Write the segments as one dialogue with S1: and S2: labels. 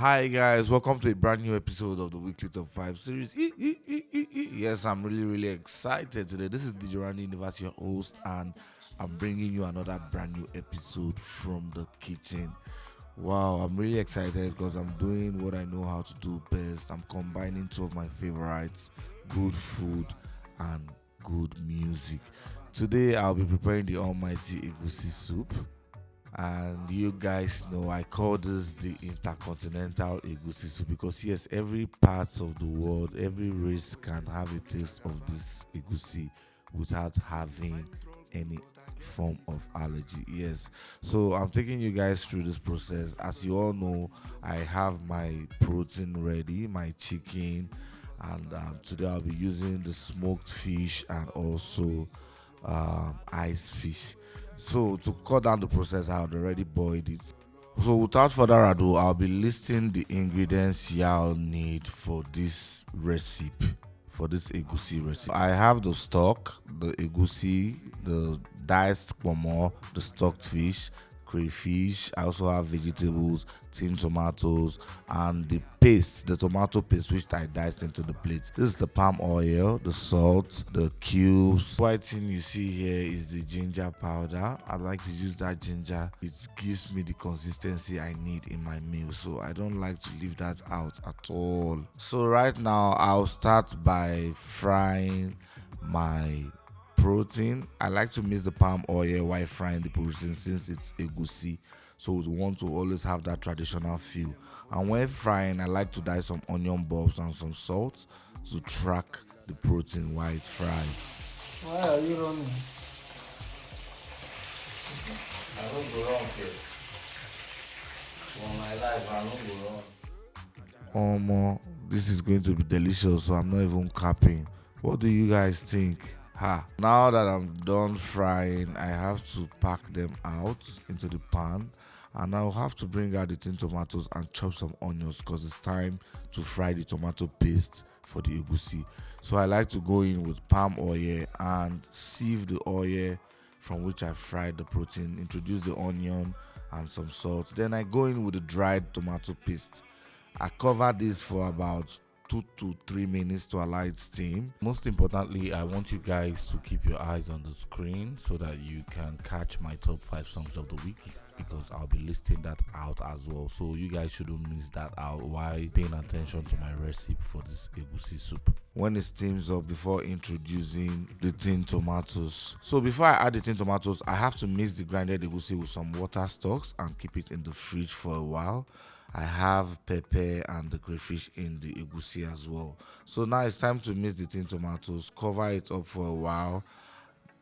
S1: Hi guys, welcome to a brand new episode of the Weekly Top 5 series. Yes, I'm really excited today. This is DJ Randy Universe, your host, and I'm bringing you another brand new episode from the kitchen. Wow, I'm really excited because I'm doing what I know how to do best. I'm combining two of my favorites, good food and good music. Today I'll be preparing the almighty Egusi soup. And you guys know I call this the intercontinental egusi soup because yes, every part of the world, every race can have a taste of this egusi without having any form of allergy. Yes, so I'm taking you guys through this process. As you all know, I have my protein ready, my chicken, and today I'll be using the smoked fish and also ice fish. So to cut down the process, I had already boiled it. So without further ado, I'll be listing the ingredients y'all need for this recipe, for this egusi recipe. I have the stock, the egusi, the diced pomo, the stocked fish, crayfish. I also have vegetables, tin tomatoes, and the paste, the tomato paste which I diced into the plate. This is the palm oil, the salt, the cubes. White thing you see here is the ginger powder. I like to use that ginger. It gives me the consistency I need in my meal, so I don't like to leave that out at all. So right now I'll start by frying my protein. I like to mix the palm oil while frying the protein since it's egusi. So we want to always have that traditional feel. And when frying, I like to dye some onion bulbs and some salt to track the protein while it fries.
S2: Why are you running?
S1: I don't go wrong here. For my life, I don't go wrong. This is going to be delicious, so I'm not even capping. What do you guys think? Now that I'm done frying, I have to pack them out into the pan, and I'll have to bring out the tin tomatoes and chop some onions because it's time to fry the tomato paste for the egusi. So I like to go in with palm oil and sieve the oil from which I fried the protein, introduce the onion and some salt. Then I go in with the dried tomato paste. I cover this for about 2 to 3 minutes to allow it steam. Most importantly, I want you guys to keep your eyes on the screen so that you can catch my top 5 songs of the week because I'll be listing that out as well. So you guys shouldn't miss that out while paying attention to my recipe for this egusi soup. When it steams up before introducing the tin tomatoes. So before I add the tin tomatoes, I have to mix the grinded egusi with some water stocks and keep it in the fridge for a while. I have pepper and the crayfish in the egusi as well. So now it's time to mix the tin tomatoes, cover it up for a while,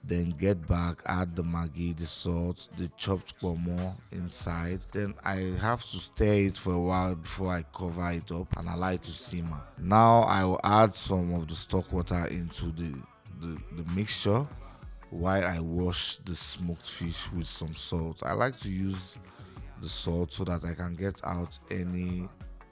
S1: then get back, add the maggi, the salt, the chopped pomo inside. Then I have to stir it for a while before I cover it up and allow it to simmer. Now I will add some of the stock water into the mixture while I wash the smoked fish with some salt. I like to use the salt so that I can get out any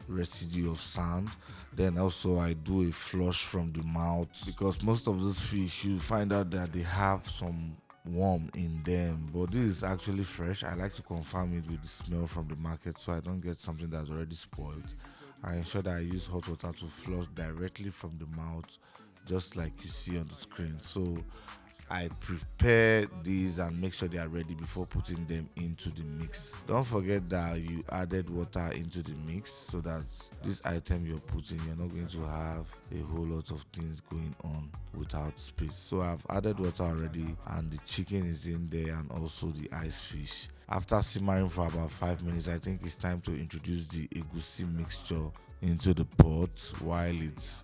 S1: residue of sand. Then also I do a flush from the mouth because most of these fish you find out that they have some worm in them, but this is actually fresh. I like to confirm it with the smell from the market so I don't get something that's already spoiled. I ensure that I use hot water to flush directly from the mouth, just like you see on the screen. So I prepare these and make sure they are ready before putting them into the mix. Don't forget that you added water into the mix so that this item you're putting, you're not going to have a whole lot of things going on without space. So I've added water already and the chicken is in there and also the ice fish. After simmering for about 5 minutes, I think it's time to introduce the egusi mixture into the pot while it's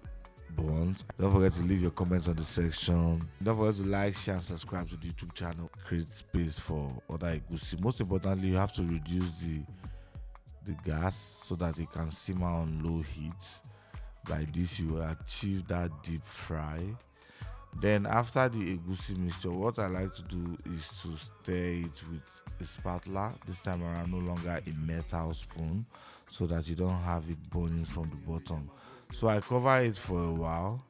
S1: bonds. Don't forget to leave your comments on the section. Don't forget to like, share, and subscribe to the YouTube channel. Create space for other egusi. Most importantly, you have to reduce the gas so that it can simmer on low heat. By this, you will achieve that deep fry. Then after the egusi mixture, what I like to do is to stir it with a spatula. This time around, no longer a metal spoon, so that you don't have it burning from the bottom. So I cover it for a while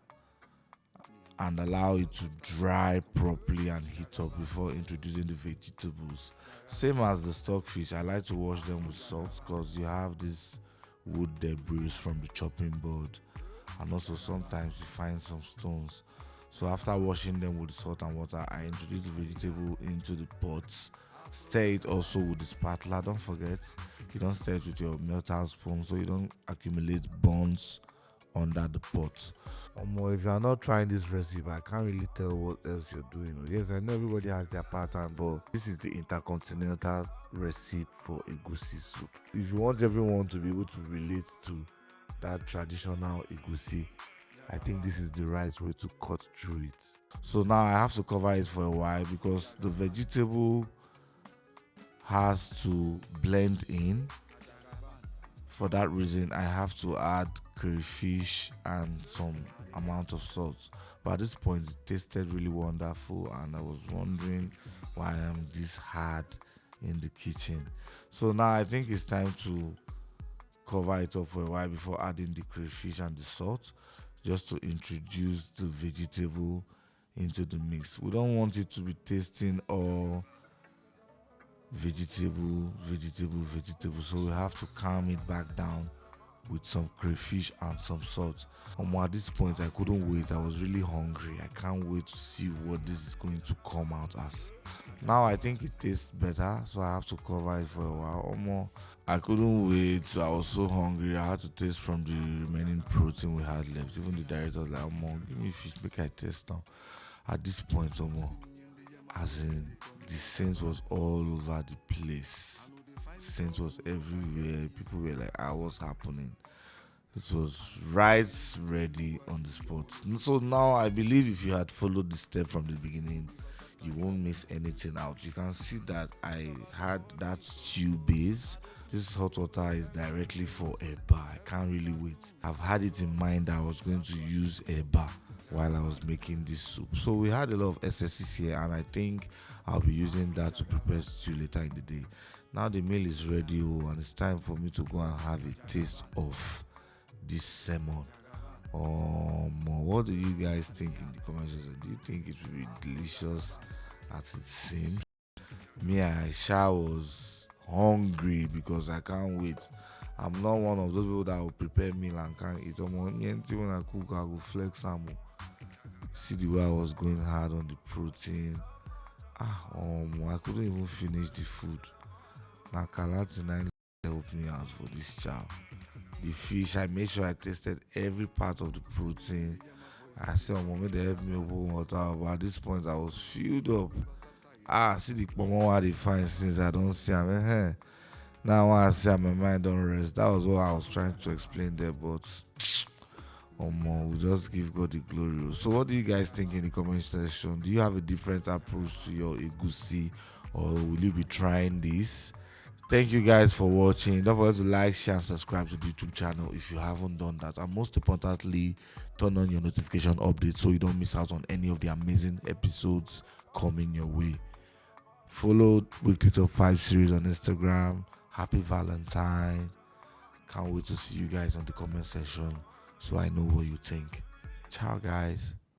S1: and allow it to dry properly and heat up before introducing the vegetables. Same as the stockfish, I like to wash them with salt because you have this wood debris from the chopping board, and also sometimes you find some stones. So after washing them with salt and water, I introduce the vegetable into the pot. Stir it also with the spatula. Don't forget, you don't stir it with your metal spoon so you don't accumulate burns under the pot. If you are not trying this recipe, I can't really tell what else you're doing. Yes, I know everybody has their pattern, but this is the intercontinental recipe for egusi soup. If you want everyone to be able to relate to that traditional egusi, I think this is the right way to cut through it. So now I have to cover it for a while because the vegetable has to blend in. For that reason, I have to add crayfish and some amount of salt. But at this point, it tasted really wonderful, and I was wondering why I'm this hard in the kitchen. So now I think it's time to cover it up for a while before adding the crayfish and the salt, just to introduce the vegetable into the mix. We don't want it to be tasting all vegetable. So we have to calm it back down with some crayfish and some salt. At this point, I couldn't wait. I was really hungry. I can't wait to see what this is going to come out as. Now I think it tastes better, so I have to cover it for a while. I couldn't wait. I was so hungry. I had to taste from the remaining protein we had left. Even the director was like, give me fish, make I taste now. At this point, as in, the scent was all over the place. Scent was everywhere. People were like, what's happening? This was right ready on the spot. So now I believe if you had followed the step from the beginning, you won't miss anything out. You can see that I had that stew base. This hot water is directly for eba. I can't really wait. I've had it in mind that I was going to use eba while I was making this soup. So we had a lot of SSCs here, and I think I'll be using that to prepare stew later in the day. Now the meal is ready, and it's time for me to go and have a taste of this salmon. What do you guys think in the comment section? Do you think it will be delicious as it seems? Me, I was hungry because I can't wait. I'm not one of those people that will prepare meal and can't eat. When I cook, I will flex some. See the way I was going hard on the protein. I couldn't even finish the food. Now Kalatina helped me out for this chow. The fish, I made sure I tasted every part of the protein. I said, Mom, they helped me open water, but at this point I was filled up. See the pomo they find since I don't see them. Now I see my mind don't rest. That was what I was trying to explain there, but we just give God the glory. So what do you guys think in the comment section? Do you have a different approach to your egusi, or will you be trying this? Thank you guys for watching. Don't forget to like, share, and subscribe to the YouTube channel if you haven't done that. And most importantly, turn on your notification updates so you don't miss out on any of the amazing episodes coming your way. Follow Weekly Top 5 series on Instagram. Happy Valentine. Can't wait to see you guys on the comment section so I know what you think. Ciao, guys.